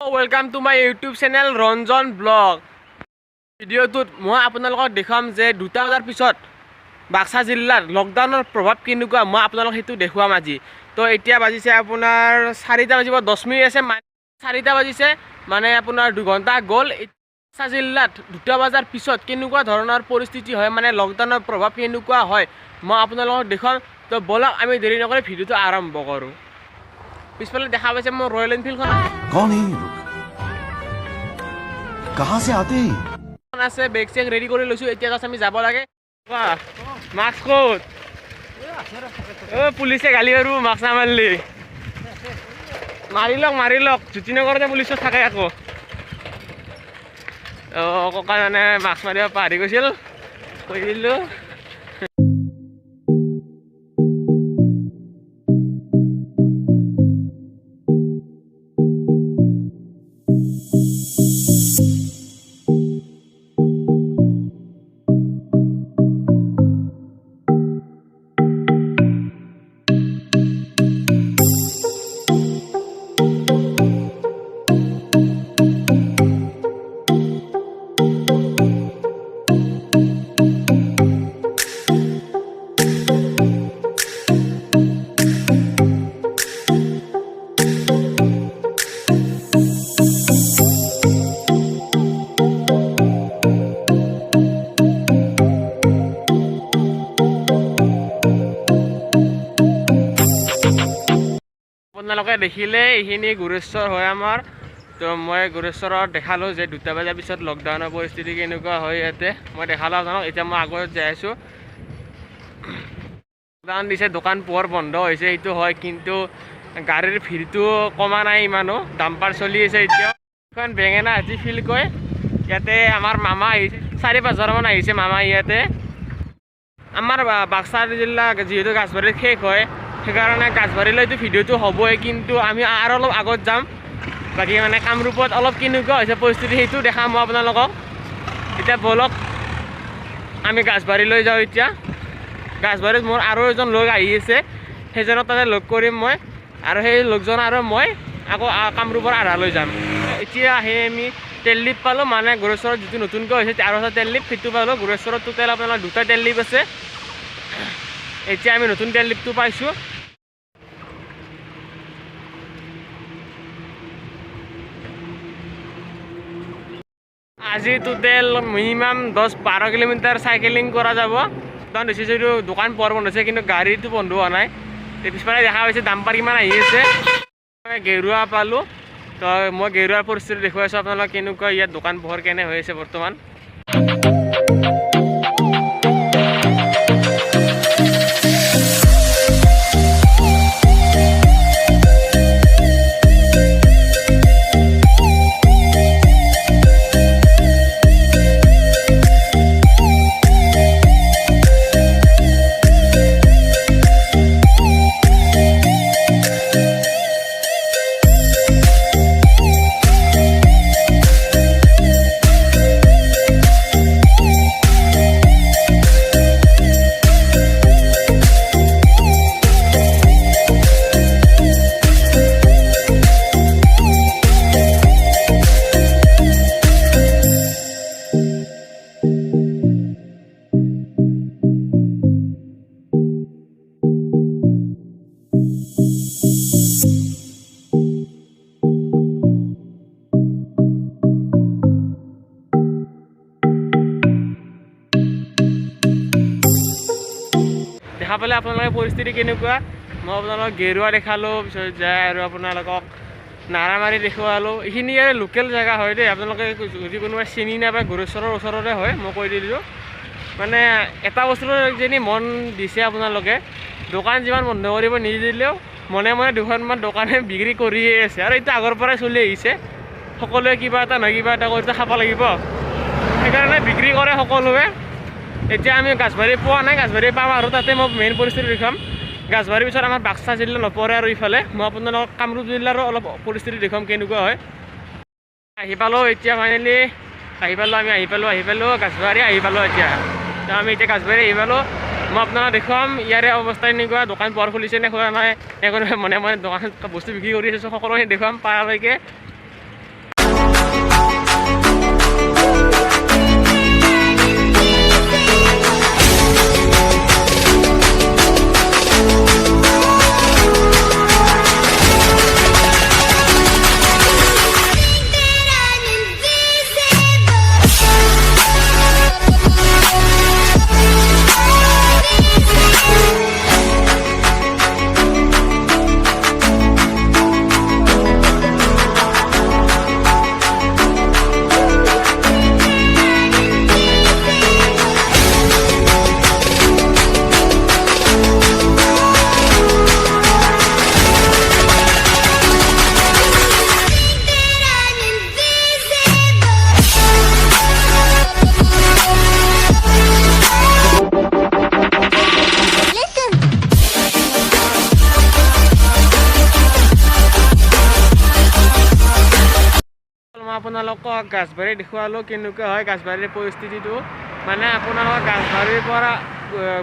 Welcome to my YouTube channel Ranjan Vlog. ভিডিঅ'টোত মই আপোনালোকক দেখাম যে 2টা বজাৰ পিছত বাক্সা জিলাৰ লকডাউনৰ প্ৰভাৱ কেনেকুৱা মই আপোনালোকক সেইটো দেখুৱাম আজি। তো এতিয়া বাজিছে আপোনাৰ 4টা বাজিব 10 মিনিট আছে, 4টা বাজিছে মানে আপোনাৰ 2 ঘণ্টা গ'ল। বাক্সা জিলাত 2টা বজাৰ পিছত কেনেকুৱা ধৰণৰ পৰিস্থিতি হয় মানে লকডাউনৰ প্ৰভাৱ কেনেকুৱা হয় মই আপোনালোকক দেখাম। তো বলক আমি দেৰি নকৰি ভিডিঅ'টো আৰম্ভ কৰোঁ। পিছফালে দেখা পাইছে মোৰ ৰয়েল এনফিল্ডখন। कौन है ये लोग? कहाँ से आते हैं? আছে বেগ চেক ৰেডি কৰি লৈছোঁ। এতিয়া জাষ্ট আমি যাব লাগে। মাস্ক ক'ত? পুলিচে গালি আৰু মাস্ক নামাৰিলি মাৰি লওক জুতি নকৰোঁতে পুলিচত থাকে আকৌ। ককা মানে মাস্ক মাৰিব পাহৰি গৈছিল, কৈ দিলোঁ। আপোনালোকে দেখিলে এইখিনি গুৰেশ্বৰ হয় আমাৰ। তো মই গুৰেশ্বৰত দেখালোঁ যে 2টা বজাৰ পিছত লকডাউনৰ পৰিস্থিতি কেনেকুৱা হয় ইয়াতে মই দেখালোঁ আপোনালোক। এতিয়া মই আগত যাই আছোঁ। লকডাউন দিছে, দোকান পোহাৰ বন্ধ হৈছে, সেইটো হয়, কিন্তু গাড়ীৰ ভিৰটো কমা নাই ইমানো। ডাম্পাৰ চলি আছে এতিয়াও। এখন বেঙেনা হাতী ফিল্ড কয়, ইয়াতে আমাৰ মামা আহিছে, 4-5 মান আহিছে মামা ইয়াতে। আমাৰ বাক্সা জিলা যিহেতু গাছবাৰীত শেষ হয় সেইকাৰণে গাছবাৰীলৈতো ভিডিঅ'টো হ'বই, কিন্তু আমি আৰু অলপ আগত যাম। বাকী মানে কামৰূপত অলপ কেনেকুৱা হৈছে পৰিস্থিতি সেইটো দেখাম মই আপোনালোকক। এতিয়া বলক আমি গাছবাৰীলৈ যাওঁ। এতিয়া গাছবাৰীত মোৰ আৰু এজন লগ আহি আছে, সেইজনক তাতে লগ কৰিম মই, আৰু সেই লগজন আৰু মই আকৌ কামৰূপৰ আধালৈ যাম। এতিয়া আহি আমি তেল লিপ পালোঁ, মানে গুৰেশ্বৰত যিটো নতুনকৈ হৈছে 13টা তেল লিপ সেইটো পালোঁ। গুৰেশ্বৰত টোটেল আপোনাৰ 2টা তেল লিপ আছে। এতিয়া আমি নতুন তেল লিপটো পাইছোঁ। আজি টোটেল মিনিমাম 10-12 কিলোমিটাৰ চাইকেলিং কৰা যাব। কাৰণ দেখিছোঁ এইটো দোকান পোহাৰ বন্ধ হৈছে, কিন্তু গাড়ীটো বন্ধ হোৱা নাই। পিছফালে দেখা পাইছে ডাম্পাৰ কিমান আহি আছে। গেৰুৱা পালোঁ, তো মই গেৰুৱাৰ পৰিস্থিতি দেখুৱাই আছোঁ আপোনালোক কেনেকুৱা ইয়াত দোকান পোহাৰ কেনে হৈ আছে বৰ্তমান। দেখা পালে আপোনালোকে পৰিস্থিতি কেনেকুৱা মই আপোনালোকক গেৰুৱা দেখালোঁ, পিছত যায় আৰু আপোনালোকক নাৰামাৰী দেখুৱালোঁ। এইখিনি আৰু লোকেল জেগা হয় দেই, আপোনালোকে যদি কোনোবাই চিনি নাপায় গুৰেশ্বৰৰ ওচৰতে হয় মই কৈ দিলোঁ। মানে এটা বস্তুৰ যদি মন দিছে আপোনালোকে, দোকান যিমান বন্ধ কৰিব নিদিলেও মনে মনে 2খনমান দোকানে বিক্ৰী কৰিয়ে আছে, আৰু এইটো আগৰ পৰাই চলি আহিছে। সকলোৱে কিবা এটা নহয় কিবা এটা কৰি খাব লাগিব, সেইকাৰণে বিক্ৰী কৰে সকলোৱে। এতিয়া আমি গাছবাৰী পোৱা নাই, গাছবাৰী পাম আৰু তাতে মই মেইন পৰিস্থিতি দেখাম। গাছবাৰীৰ পিছত আমাৰ বাক্সা জিলা নপৰে, আৰু ইফালে মই আপোনালোকক কামৰূপ জিলাৰো অলপ পৰিস্থিতি দেখাম কেনেকুৱা হয়। আহি পালোঁ এতিয়া ফাইনেলি, আহি পালোঁ গাছবাৰী আহি পালোঁ। এতিয়া আমি এতিয়া গাছবাৰী আহি পালোঁ। मैं अपना देखुৱাম ইয়াৰে অৱস্থা এনেকুৱা দোকান পোৱাৰ খুলিছে নে খোলা নাই এখন মনে মনে দোকান বস্তু বিক্ৰী কৰি আছে সকলোখিনি দেখুৱাম পাৰালৈকে আপোনালোকক গাছবাৰী দেখুৱালোঁ কেনেকুৱা হয় গাছবাৰীৰ পৰিস্থিতিটো মানে আপোনালোকক গাছবাৰীৰ পৰা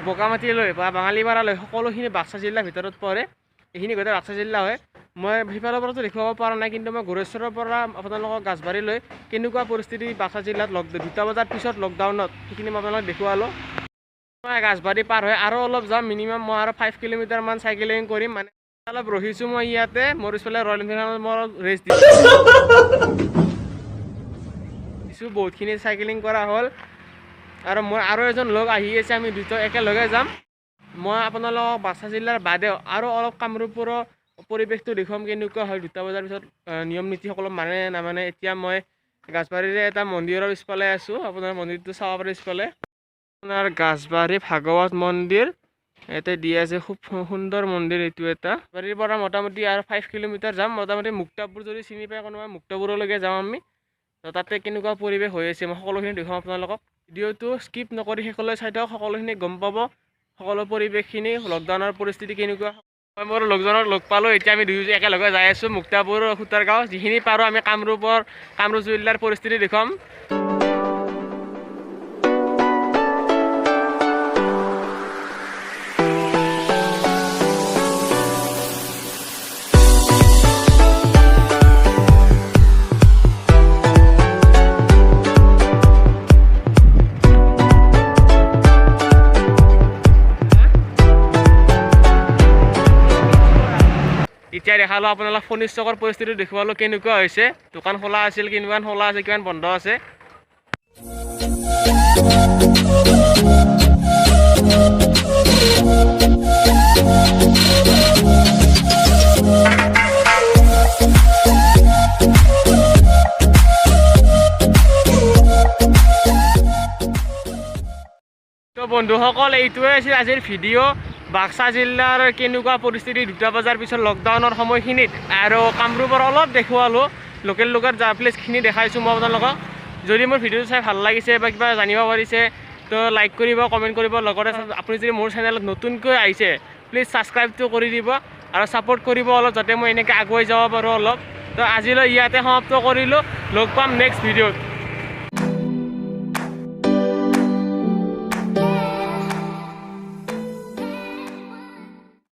বগামাটিলৈ বা বাঙালীপাৰালৈ সকলোখিনি বাক্সা জিলাৰ ভিতৰত পৰে এইখিনি গোটেই বাক্সা জিলা হয় মই সিফালৰ পৰাতো দেখুৱাব পৰা নাই কিন্তু মই গোৰেশ্বৰৰ পৰা আপোনালোকক গাছবাৰীলৈ কেনেকুৱা পৰিস্থিতি বাক্সা জিলাত 2টা বজাৰ পিছত লকডাউনত সেইখিনি মই আপোনালোকক দেখুৱালোঁ মই গাছবাৰী পাৰ হৈ আৰু অলপ যাম মিনিমাম মই আৰু 5 কিলোমিটাৰমান চাইকেলিং কৰিম মানে অলপ ৰহিছোঁ মই ইয়াতে মোৰ পিছফালে ৰয়েল এনফিল্ডত মই ৰেষ্ট দিছোঁ বহুতখিনি চাইকেলিং কৰা হ'ল আৰু মই আৰু এজন লগ আহি আছে আমি দুটা একেলগে যাম মই আপোনালোকক বাক্সা জিলাৰ বাদেও আৰু অলপ কামৰূপৰ পৰিৱেশটো দেখুৱাম কেনেকুৱা হয় 2টা বজাৰ পিছত নিয়ম নীতি সকলো মানে নামানে এতিয়া মই গাছবাৰীৰে এটা মন্দিৰৰ পিছফালে আছোঁ আপোনাৰ মন্দিৰটো চাব পাৰে পিছফালে আপোনাৰ গাছবাৰী ভাগৱত মন্দিৰ ইয়াতে দিয়া আছে খুব সুন্দৰ মন্দিৰ এইটো এটা বাৰীৰ পৰা মোটামুটি আৰু 5 কিলোমিটাৰ যাম মোটামুটি মুক্তাপুৰ যদি চিনি পায় কোনোবা মুক্তাপুৰলৈকে যাম আমি তো তাতে কেনেকুৱা পৰিৱেশ হৈ আছে মই সকলোখিনি দেখুৱাম আপোনালোকক ভিডিঅ'টো স্কিপ নকৰি শেষলৈ চাই থাকক সকলোখিনি গম পাব সকলো পৰিৱেশখিনি লকডাউনৰ পৰিস্থিতি কেনেকুৱা মই মোৰ লগজনক লগ পালোঁ এতিয়া আমি দুয়ো একেলগে যাই আছোঁ মুক্তাপুৰ সুতাৰগাঁও যিখিনি পাৰোঁ আমি কামৰূপ জিলাৰ পৰিস্থিতি দেখুৱাম এতিয়া দেখালোঁ আপোনালোক ফণী ষ্টকৰ পৰিস্থিতি দেখুৱালোঁ কেনেকুৱা হৈছে দোকান খোলা আছিল কিমান খোলা আছে কিমান বন্ধ আছে তো বন্ধুসকল এইটোৱে আছিল আজিৰ ভিডিঅ' বাক্সা জিলাৰ কেনেকুৱা পৰিস্থিতি 2টা বজাৰ পিছত লকডাউনৰ সময়খিনিত আৰু কামৰূপৰ অলপ দেখুৱালোঁ লোকেল প্লেচখিনি দেখাইছোঁ মই আপোনালোকক যদি মোৰ ভিডিঅ'টো চাই ভাল লাগিছে বা কিবা জানিব পাৰিছে তো লাইক কৰিব কমেণ্ট কৰিব লগতে আপুনি যদি মোৰ চেনেলত নতুনকৈ আহিছে প্লিজ ছাবস্ক্ৰাইবটো কৰি দিব আৰু ছাপোৰ্ট কৰিব অলপ যাতে মই এনেকৈ আগুৱাই যাব পাৰোঁ অলপ তো আজিলৈ ইয়াতে সমাপ্ত কৰিলোঁ লগ পাম নেক্সট ভিডিঅ'ত